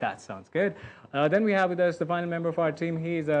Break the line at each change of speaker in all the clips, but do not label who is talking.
That sounds good. Then we have with us the final member of our team. He is a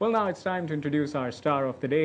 Well now it's time to introduce our star of the day.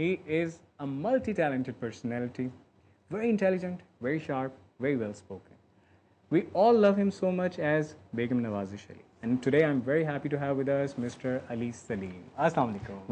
He is a multi-talented personality. Very intelligent, very sharp, very well spoken. We all love him so much as Begum Nawazish Ali. And today I'm very happy to have with us Mr. Ali Salim. Assalamu alaikum.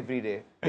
every day.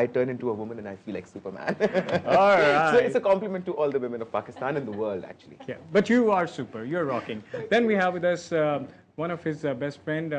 I turn into a woman and I feel like Superman.
All right.
So it's a compliment to all the women of Pakistan and the world actually.
Yeah, but you are super. You're rocking. Then we have with us one of his best friend,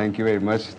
Thank you very much.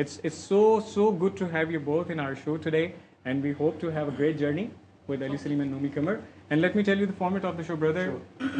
It's so good to have you both in our show today, and we hope to have a great journey with Ali Salim and Nomi Kamar. And let me tell you the format of the show, brother.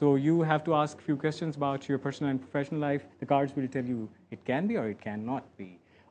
So you have to ask few questions about your personal and professional life. The cards will tell you it can be or it cannot be.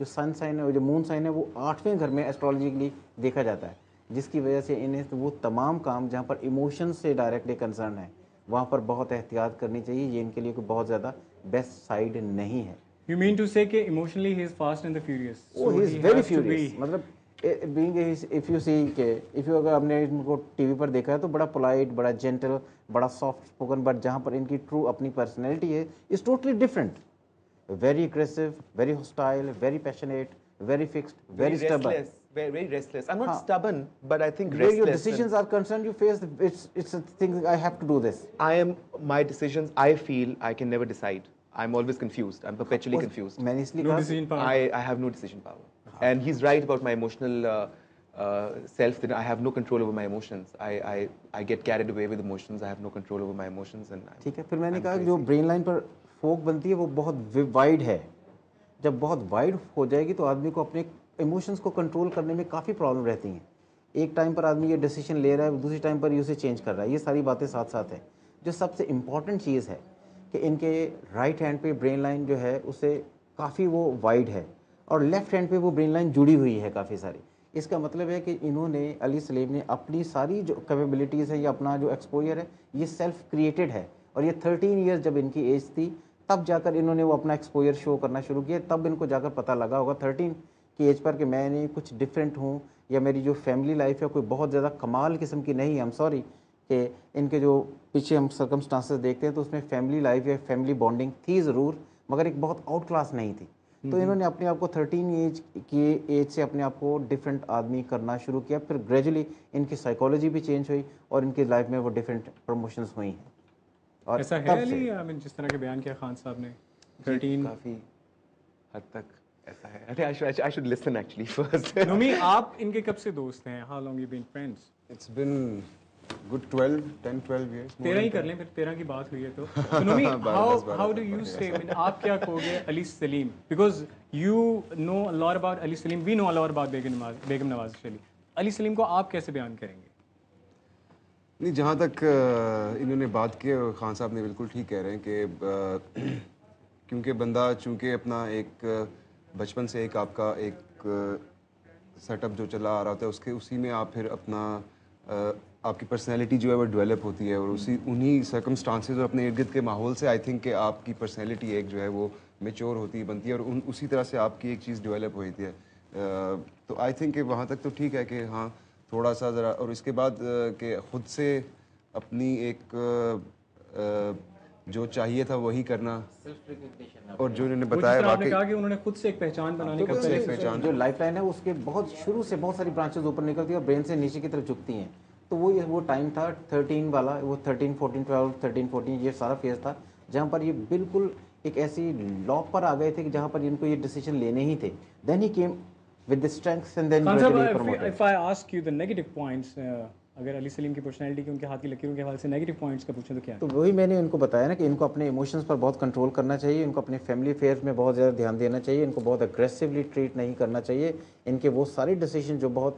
جو سن sign ہے جو مون sign ہے وہ 8ویں گھر میں ایسٹرالوجیکلی دیکھا جاتا ہے, جس کی وجہ سے انہیں وہ تمام کام جہاں پر ایموشن سے ڈائریکٹلی کنسرن ہے وہاں پر بہت احتیاط کرنی چاہیے. یہ ان کے لیے کوئی بہت زیادہ بیسٹ سائڈ نہیں ہے.
You mean to say کہ emotionally he is fast and the furious.
Oh, he is very furious. مطلب being if you see کہ if you اگر آپ نے ان کو ٹی وی پر دیکھا ہے تو بڑا پولائٹ, بڑا جینٹل, بڑا سافٹ اسپوکن, بٹ جہاں پر ان کی ٹرو اپنی پرسنالٹی ہے is totally different. Very aggressive, very hostile, very passionate, very fixed, very stubborn,
very restless. I'm not stubborn, but I think
where
restless.
your decisions are concerned, you face it's a thing, I have to do this.
My decisions, I feel I can never decide. I'm always confused. I'm perpetually confused.
میں نے اس لیے
No
کہا
decision power.
I have no decision power. And he's right about my emotional self, that I have no control over my emotions. I get carried away with emotions. I have no control over my emotions. And
ٹھیک ہے. پھر میں نے کہا کہ جو brain line پر folk بنتی ہے وہ بہت وائڈ ہے. جب بہت وائڈ ہو جائے گی تو آدمی کو اپنے ایموشنس کو کنٹرول کرنے میں کافی پرابلم رہتی ہیں. ایک ٹائم پر آدمی یہ ڈیسیشن لے رہا ہے, دوسری ٹائم پر یہ اسے چینج کر رہا ہے. یہ ساری باتیں ساتھ ساتھ ہیں. جو سب سے امپورٹنٹ چیز ہے کہ ان کے رائٹ ہینڈ پہ برین لائن جو ہے اسے کافی وہ وائڈ ہے, اور لیفٹ ہینڈ پہ وہ برین لائن جڑی ہوئی ہے کافی ساری. اس کا مطلب ہے کہ انہوں نے علی سلیم نے اپنی ساری جو کیپیبلٹیز ہے یا اپنا جو ایکسپوجر ہے یہ سیلف کریٹڈ ہے. اور یہ 13 ایئرز جب ان کی ایج تھی تب جا کر انہوں نے وہ اپنا ایکسپوجر شو کرنا شروع کیا. تب ان کو جا کر پتہ لگا ہوگا 13 کی ایج پر کہ میں نے کچھ ڈفرینٹ ہوں, یا میری جو فیملی لائف ہے کوئی بہت زیادہ کمال قسم کی نہیں ہے. ایم سوری کہ ان کے جو پیچھے ہم سرکمسٹانسز دیکھتے ہیں تو اس میں فیملی لائف یا فیملی بانڈنگ تھی ضرور, مگر ایک بہت آؤٹ کلاس نہیں تھی. تو انہوں نے اپنے آپ کو 13 ایج کی ایج سے اپنے آپ کو ڈفرینٹ آدمی کرنا شروع کیا. پھر گریجولی ان کی سائیکالوجی بھی چینج ہوئی اور ان کی لائف میں وہ ڈفرینٹ پروموشنز ہوئی ہیں. اور
ایسا ہے علی, جس طرح کے بیان کیا خان صاحب نے 13
کافی حد تک ایسا ہے. I think I should listen actually first.
Navami, آپ ان کے کب سے دوست ہیں؟ How long you been friends?
It's been good 10-12 years.
13 ہی کر لیں, پھر 13 کی بات ہوئی ہے تو Navami, how do you say, آپ کیا کہو گے علی سلیم, because you know a lot about Ali Saleem, we know a lot about بیگم نواز شریف. علی سلیم کو آپ کیسے بیان کریں گے؟
نہیں, جہاں تک انہوں نے بات کی, خان صاحب نے بالکل ٹھیک کہہ رہے ہیں کہ کیونکہ بندہ چونکہ اپنا ایک بچپن سے ایک آپ کا ایک سیٹ اپ جو چلا آ رہا ہوتا ہے اسی میں آپ پھر اپنا آپ کی پرسنالٹی جو ہے وہ ڈیولپ ہوتی ہے, اور انہی سرکمسٹانسز اور اپنے ارد گرد کے ماحول سے آئی تھنک کہ آپ کی پرسنالٹی ایک جو ہے وہ میچور ہوتی بنتی ہے, اور اسی طرح سے آپ کی ایک چیز ڈیولپ ہوتی ہے. تو آئی تھنک کہ وہاں تک تو ٹھیک ہے کہ ہاں تھوڑا سا ذرا, اور اس کے بعد کہ خود سے اپنی ایک جو چاہیے تھا وہی کرنا, اور جو انہوں نے بتایا
آپ نے کہا کہ انہوں نے خود سے ایک پہچان بنانے کا
پہچان جو لائف لائن ہے اس کے بہت شروع سے بہت ساری برانچز اوپر نکلتی ہیں اور برین سے نیچے کی طرف جھکتی ہیں. تو وہ ٹائم تھا 13 والا, وہ 13, 14, 12, 13, 14 یہ سارا فیز تھا جہاں پر یہ بالکل ایک ایسی لاک پر آ گئے تھے کہ جہاں پر ان کو یہ ڈیسیجن لینے ہی تھے. Then he came with the strengths and then gradually promoted.
If I ask you the negative points, اگر علی سلیم کی پرسنالٹی کے ان کے ہاتھ کی لکیروں کے حوالے سے نیگیٹو پوائنٹس کا پوچھیں تو کیا ہے؟
تو وہی میں نے ان کو بتایا نا کہ ان کو اپنے ایموشنس پر بہت کنٹرول کرنا چاہیے, ان کو اپنے فیملی افیئرس میں بہت زیادہ دھیان دینا چاہیے, ان کو بہت اگریسولی ٹریٹ نہیں کرنا چاہیے. ان کے وہ سارے ڈیسیجن جو بہت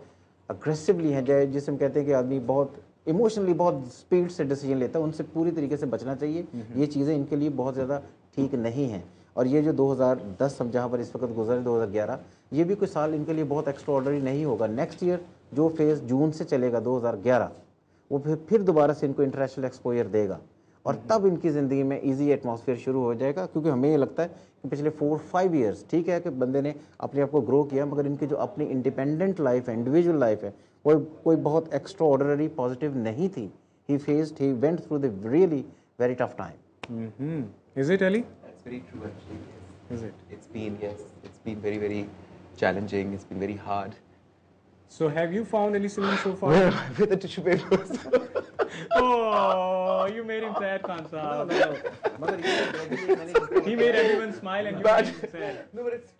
اگریسولی ہیں, جسے ہم کہتے ہیں کہ آدمی بہت ایموشنلی بہت اسپیڈ سے ڈیسیجن لیتا ہے, ان سے پوری طریقے سے بچنا چاہیے. یہ چیزیں ان کے لیے بہت زیادہ ٹھیک نہیں ہیں. اور یہ جو 2010 ہم جہاں پر اس وقت گزرے 2011, یہ بھی کوئی سال ان کے لیے بہت ایکسٹرا آرڈنری نہیں ہوگا. نیکسٹ ایئر جو فیز جون سے چلے گا 2011, وہ پھر دوبارہ سے ان کو انٹرنیشنل ایکسپوجر دے گا, اور تب ان کی زندگی میں ایزی ایٹماسفیئر شروع ہو جائے گا. کیونکہ ہمیں یہ لگتا ہے کہ پچھلے 4-5 ایئرس ٹھیک ہے کہ بندے نے اپنے آپ کو گرو کیا, مگر ان کی جو اپنی انڈیپینڈنٹ لائف ہے, انڈیویجول لائف ہے, وہ کوئی بہت ایکسٹرا آرڈنری پازیٹیو نہیں تھی. He went through the really very tough time.
Is it, Ali?
That's very true actually.
Is it?
It's been very, very challenging. It's been very hard.
So have you found Ali Salim so far?
With the tissue papers.
Oh, you made him sad, Khan Saab. He made everyone smile and you made him sad.
No, but it's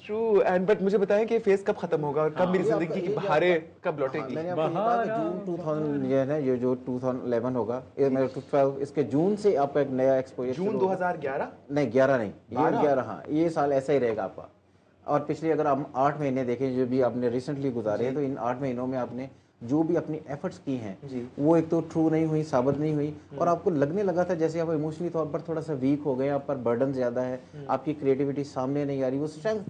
true. And but مجھے بتائیں کہ phase کب ختم ہوگا اور کب میری زندگی کی بہاریں کب لوٹیں گی؟
میں نے آپ کو کہا کہ جون 2000 یہ ہے نا, یہ جو 2011 ہوگا, 12 اس کے جون سے آپ کا ایک نیا ایکسپوجر.
جون 2011
نہیں 11 نہیں, یہ 11 ہاں, یہ سال ایسا ہی رہے گا آپ کا. اور پچھلے اگر آپ 8 مہینے دیکھیں جو بھی آپ نے ریسنٹلی گزارے ہیں, تو ان 8 مہینوں میں آپ نے جو بھی اپنی ایفرٹس کی ہیں وہ ایک تو ٹرو نہیں ہوئی, ثابت نہیں ہوئی, اور آپ کو لگنے لگا تھا جیسے آپ ایموشنلی طور پر تھوڑا سا ویک ہو گئے, آپ پر برڈن زیادہ ہے, آپ کی کریٹیوٹی سامنے نہیں آ رہی, وہ strength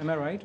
Am I right?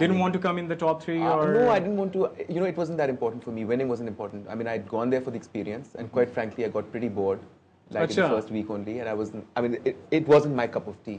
didn't want to come in the top 3 or
no, I didn't want to. You know, it wasn't that important for me. Winning wasn't important. I mean, I'd gone there for the experience, and quite frankly, I got pretty bored. Like in the first week only, and I wasn't. I mean, it wasn't my cup of tea.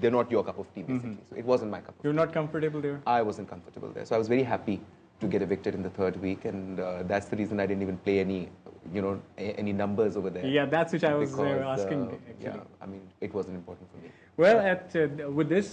they're not your cup of tea basically. So it wasn't my cup of tea.
You're not comfortable there?
I wasn't comfortable there. So I was very happy to get evicted in the third week, and that's the reason I didn't even play any numbers over there.
Yeah, that's which I was
because,
asking actually.
Yeah, I mean, it wasn't important for me.
Well, with this,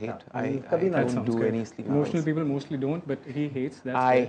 hate. I don't do any sleeping
emotional
pills.
people mostly don't, but he hates that.
I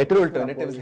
better alternatives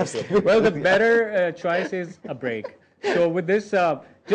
are sleeping
Well, the better choice is a break. So with this,